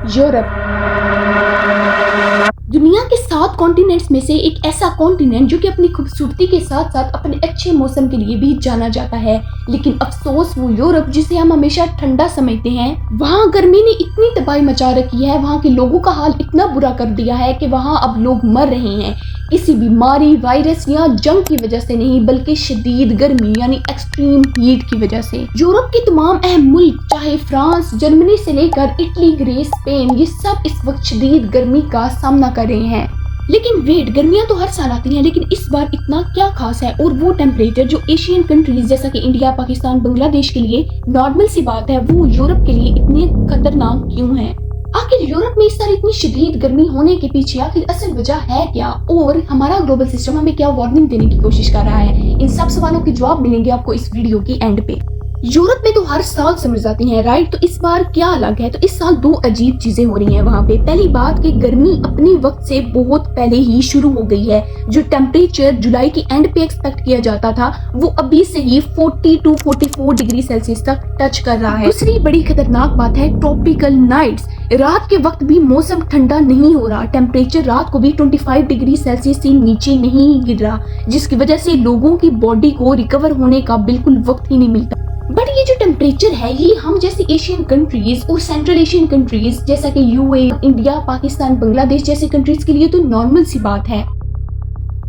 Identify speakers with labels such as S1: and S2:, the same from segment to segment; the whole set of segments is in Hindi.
S1: यूरोप दुनिया के 7 कॉन्टिनेंट्स में से एक ऐसा कॉन्टिनेंट जो कि अपनी खूबसूरती के साथ साथ अपने अच्छे मौसम के लिए भी जाना जाता है। लेकिन अफसोस वो यूरोप जिसे हम हमेशा ठंडा समझते हैं, वहाँ गर्मी ने इतनी तबाही मचा रखी है, वहाँ के लोगों का हाल इतना बुरा कर दिया है कि वहाँ अब लोग मर रहे हैं किसी बीमारी, वायरस या जंग की वजह से नहीं, बल्कि शदीद गर्मी यानी एक्सट्रीम हीट की वजह से। यूरोप के तमाम अहम मुल्क चाहे फ्रांस, जर्मनी से लेकर इटली, ग्रीस, स्पेन, ये सब इस वक्त शदीद गर्मी का सामना कर रहे हैं। लेकिन वेट, गर्मियां तो हर साल आती हैं, लेकिन इस बार इतना क्या खास है? और वो टेम्परेचर जो एशियन कंट्रीज जैसा कि इंडिया, पाकिस्तान, बांग्लादेश के लिए नॉर्मल सी बात है, वो यूरोप के लिए इतने खतरनाक क्यों है? आखिर यूरोप में इस साल इतनी शदीद गर्मी होने के पीछे आखिर असल वजह है क्या, और हमारा ग्लोबल सिस्टम हमें क्या वार्निंग देने की कोशिश कर रहा है? इन सब सवालों के जवाब मिलेंगे आपको इस वीडियो की एंड पे। यूरोप में तो हर साल समर्स आती हैं, राइट? तो इस बार क्या अलग है? तो इस साल 2 अजीब चीजें हो रही हैं वहाँ पे। पहली बात कि गर्मी अपने वक्त से बहुत पहले ही शुरू हो गई है। जो टेम्परेचर जुलाई की एंड पे एक्सपेक्ट किया जाता था, वो अभी से ही 40 to 44 डिग्री सेल्सियस तक टच कर रहा है। दूसरी बड़ी खतरनाक बात है ट्रॉपिकल नाइट्स। रात के वक्त भी मौसम ठंडा नहीं हो रहा, टेम्परेचर रात को भी 25 डिग्री सेल्सियस से नीचे नहीं गिर रहा, जिसकी वजह से लोगों की बॉडी को रिकवर होने का बिल्कुल वक्त ही नहीं मिलता। बट ये जो टेम्परेचर है, ये हम जैसे एशियन कंट्रीज और सेंट्रल एशियन कंट्रीज जैसा कि यूए, इंडिया, पाकिस्तान, बांग्लादेश जैसे कंट्रीज के लिए तो नॉर्मल सी बात है।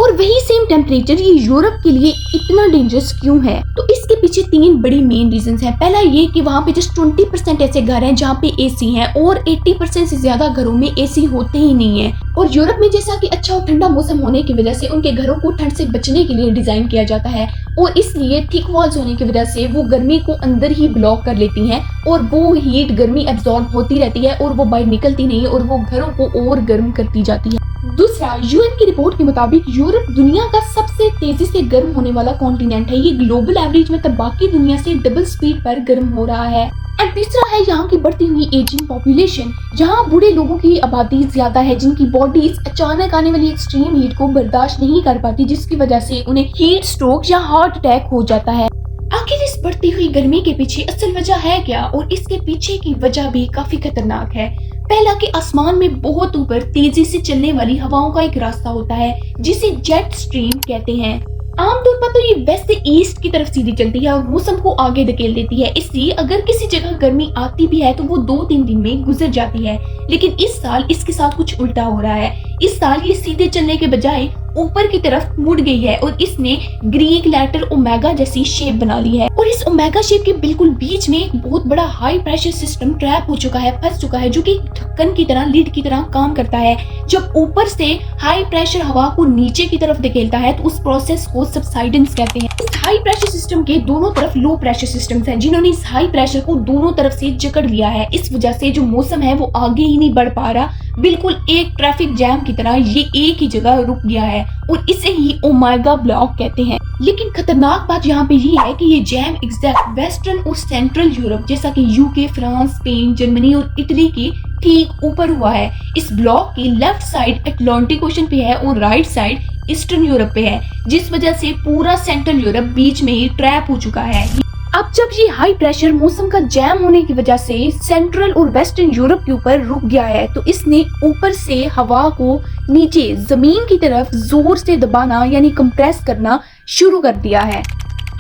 S1: और वही सेम टेम्परेचर ये यूरोप के लिए इतना डेंजरस क्यों है? तो इसके पीछे 3 बड़ी मेन रीजंस हैं। पहला ये कि वहाँ पे जस्ट 20% ऐसे घर हैं जहाँ पे एसी हैं, और 80% से ज्यादा घरों में एसी होते ही नहीं है। और यूरोप में जैसा कि अच्छा और ठंडा मौसम होने की वजह से उनके घरों को ठंड से बचने के लिए डिजाइन किया जाता है, और इसलिए थिक वॉल्स होने की वजह से वो गर्मी को अंदर ही ब्लॉक कर लेती हैं, और वो हीट गर्मी एब्जॉर्ब होती रहती है और वो बाहर निकलती नहीं है, और वो घरों को और गर्म करती जाती है। दूसरा, यूएन की रिपोर्ट के मुताबिक यूरोप दुनिया का सबसे तेजी से गर्म होने वाला कॉन्टिनेंट है। ये ग्लोबल एवरेज में तब बाकी दुनिया से डबल स्पीड पर गर्म हो रहा है। एंड तीसरा है यहाँ की बढ़ती हुई एजिंग पॉपुलेशन। यहाँ बूढ़े लोगों की आबादी ज्यादा है, जिनकी बॉडीज अचानक आने वाली एक्सट्रीम हीट को बर्दाश्त नहीं कर पाती, जिसकी वजह से उन्हें हीट स्ट्रोक या हार्ट अटैक हो जाता है। आखिर इस बढ़ती हुई गर्मी के पीछे असल वजह है क्या? और इसके पीछे की वजह भी काफी खतरनाक है। पहला कि आसमान में बहुत ऊपर तेजी से चलने वाली हवाओं का एक रास्ता होता है जिसे जेट स्ट्रीम कहते हैं। आमतौर पर तो ये वेस्ट से ईस्ट की तरफ सीधी चलती है और मौसम को आगे धकेल देती है, इसलिए अगर किसी जगह गर्मी आती भी है तो वो 2-3 दिन में गुजर जाती है। लेकिन इस साल इसके साथ कुछ उल्टा हो रहा है। इस साल ये सीधे चलने के बजाय ऊपर की तरफ मुड़ गई है, और इसने ग्रीक लेटर ओमेगा जैसी शेप बना ली है, और इस ओमेगा शेप के बिल्कुल बीच में एक बहुत बड़ा हाई प्रेशर सिस्टम ट्रैप हो चुका है, फंस चुका है, जो कि ढक्कन की तरह, लीड की तरह काम करता है। जब ऊपर से हाई प्रेशर हवा को नीचे की तरफ धकेलता है तो उस प्रोसेस को सबसाइडेंस कहते हैं। इस हाई प्रेशर सिस्टम के दोनों तरफ लो प्रेशर सिस्टम्स हैं, जिन्होंने इस हाई प्रेशर को दोनों तरफ से जकड़ लिया है। इस वजह से जो मौसम है वो आगे ही नहीं बढ़ पा रहा, बिल्कुल एक ट्रैफिक जैम की तरह ये एक ही जगह रुक गया है, और इसे ही ओमेगा ब्लॉक कहते हैं। लेकिन खतरनाक बात यहाँ पे ये है कि ये जैम एग्जैक्ट वेस्टर्न और सेंट्रल यूरोप जैसा कि यूके, फ्रांस, स्पेन, जर्मनी और इटली के ठीक ऊपर हुआ है। इस ब्लॉक की लेफ्ट साइड अटलांटिक ओशन पे है और राइट साइड ईस्टर्न यूरोप पे है, जिस वजह से पूरा सेंट्रल यूरोप बीच में ही ट्रैप हो चुका है। अब जब ये हाई प्रेशर मौसम का जैम होने की वजह से सेंट्रल और वेस्टर्न यूरोप के ऊपर रुक गया है, तो इसने ऊपर से हवा को नीचे जमीन की तरफ जोर से दबाना यानी कंप्रेस करना शुरू कर दिया है।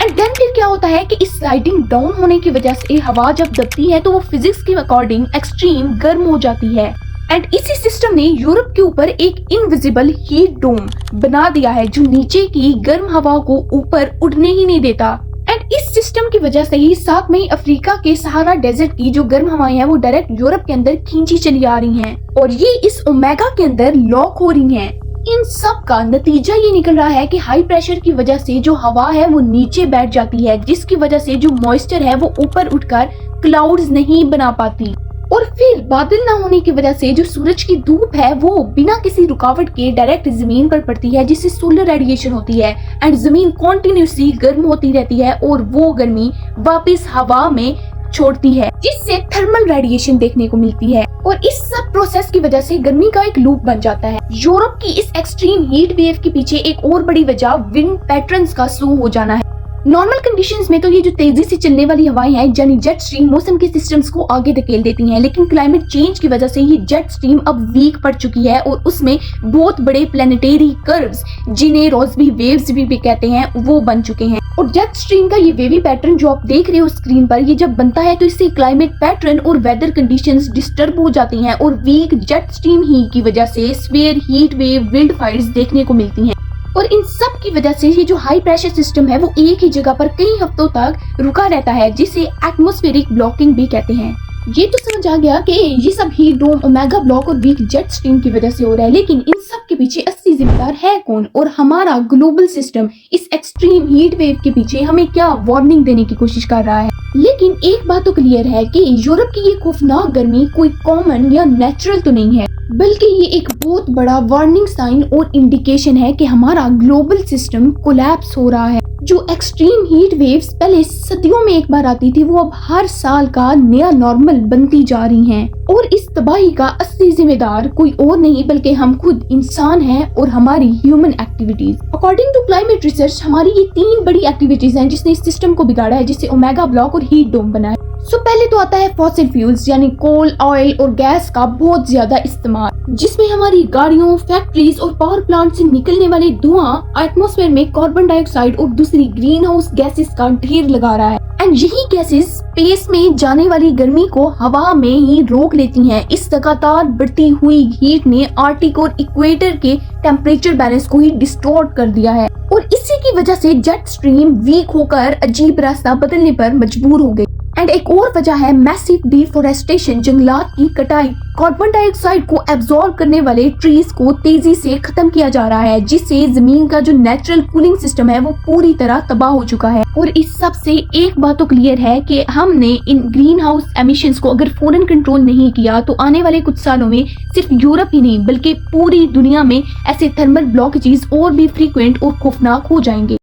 S1: एंड देन फिर क्या होता है कि इस स्लाइडिंग डाउन होने की वजह से हवा जब दबती है तो वो फिजिक्स के अकॉर्डिंग एक्सट्रीम गर्म हो जाती है। एंड इसी सिस्टम ने यूरोप के ऊपर एक इनविजिबल हीट डोम बना दिया है, जो नीचे की गर्म हवा को ऊपर उड़ने ही नहीं देता। एंड इस सिस्टम की वजह से ही साथ में अफ्रीका के सहारा डेजर्ट की जो गर्म हवाएं हैं वो डायरेक्ट यूरोप के अंदर खींची चली आ रही हैं, और ये इस ओमेगा के अंदर लॉक हो रही हैं। इन सब का नतीजा ये निकल रहा है कि हाई प्रेशर की वजह से जो हवा है वो नीचे बैठ जाती है, जिसकी वजह से जो मॉइस्चर है वो ऊपर उठकर क्लाउड्स नहीं बना पाती, और फिर बादल ना होने की वजह से जो सूरज की धूप है वो बिना किसी रुकावट के डायरेक्ट जमीन पर पड़ती है, जिससे सोलर रेडिएशन होती है। एंड जमीन कॉन्टिन्यूसली गर्म होती रहती है और वो गर्मी वापस हवा में छोड़ती है, जिससे थर्मल रेडिएशन देखने को मिलती है, और इस सब प्रोसेस की वजह से गर्मी का एक लूप बन जाता है। यूरोप की इस एक्सट्रीम हीट वेव के पीछे एक और बड़ी वजह विंड पैटर्न्स का स्लो हो जाना है। नॉर्मल कंडीशंस में तो ये जो तेजी से चलने वाली हवाएं हैं यानी जेट स्ट्रीम मौसम के सिस्टम्स को आगे धकेल देती हैं, लेकिन क्लाइमेट चेंज की वजह से ये जेट स्ट्रीम अब वीक पड़ चुकी है और उसमें बहुत बड़े प्लेनेटरी कर्व्स जिन्हें रोजबी वेव्स भी कहते हैं वो बन चुके हैं। और जेट स्ट्रीम का ये वेवी पैटर्न जो आप देख रहे हो स्क्रीन पर, ये जब बनता है तो इससे क्लाइमेट पैटर्न और वेदर कंडीशंस डिस्टर्ब हो जाती हैं और वीक जेट स्ट्रीम ही की वजह से severe heat wave wind fires देखने को मिलती हैं। और इन सब की वजह से ये जो हाई प्रेशर सिस्टम है वो एक ही जगह पर कई हफ्तों तक रुका रहता है, जिसे एटमॉस्फेरिक ब्लॉकिंग भी कहते हैं। ये तो समझ आ गया कि ये सब हीट डोम, ओमेगा ब्लॉक और वीक जेट स्ट्रीम की वजह से हो रहा है, लेकिन इन सब के पीछे असली जिम्मेदार है कौन और हमारा ग्लोबल सिस्टम इस एक्सट्रीम हीट वेव के पीछे हमें क्या वार्निंग देने की कोशिश कर रहा है। लेकिन एक बात तो क्लियर है कि यूरोप की ये खौफनाक गर्मी कोई कॉमन या नेचुरल तो नहीं है, बल्कि ये एक बहुत बड़ा वार्निंग साइन और इंडिकेशन है कि हमारा ग्लोबल सिस्टम कोलैप्स हो रहा है। जो एक्सट्रीम हीट वेव्स पहले सदियों में एक बार आती थी वो अब हर साल का नया नॉर्मल बनती जा रही हैं और इस तबाही का असली जिम्मेदार कोई और नहीं बल्कि हम खुद इंसान हैं और हमारी human activities. According to climate research हमारी ये 3 बड़ी एक्टिविटीज हैं जिसने इस सिस्टम को बिगाड़ा है, जिससे ओमेगा ब्लॉक और हीट डोम बना है। पहले तो आता है फॉसिल फ्यूल्स यानी कोल, ऑयल और गैस का बहुत ज्यादा इस्तेमाल, जिसमें हमारी गाड़ियों, फैक्ट्रीज और पावर प्लांट से निकलने वाले धुआं एटमॉस्फेयर में कार्बन डाइऑक्साइड और दूसरी ग्रीन हाउस गैसेस का ढेर लगा रहा है। एंड यही गैसेस स्पेस में जाने वाली गर्मी को हवा में ही रोक लेती हैं। इस लगातार बढ़ती हुई हीट ने आर्कटिक और इक्वेटर के टेम्परेचर बैलेंस को ही डिस्टॉर्ट कर दिया है और इसी की वजह से जेट स्ट्रीम वीक होकर अजीब रास्ता बदलने पर मजबूर हो गई। एंड एक और वजह है मैसिव डिफोरेस्टेशन, जंगलात की कटाई। कार्बन डाइऑक्साइड को एब्जॉर्ब करने वाले ट्रीज को तेजी से खत्म किया जा रहा है, जिससे जमीन का जो नेचुरल कूलिंग सिस्टम है वो पूरी तरह तबाह हो चुका है। और इस सब से एक बात तो क्लियर है कि हमने इन ग्रीन हाउस एमिशंस को अगर फौरन कंट्रोल नहीं किया तो आने वाले कुछ सालों में सिर्फ यूरोप ही नहीं बल्कि पूरी दुनिया में ऐसे थर्मल ब्लॉकेजेस और भी फ्रीक्वेंट और खौफनाक हो जाएंगे।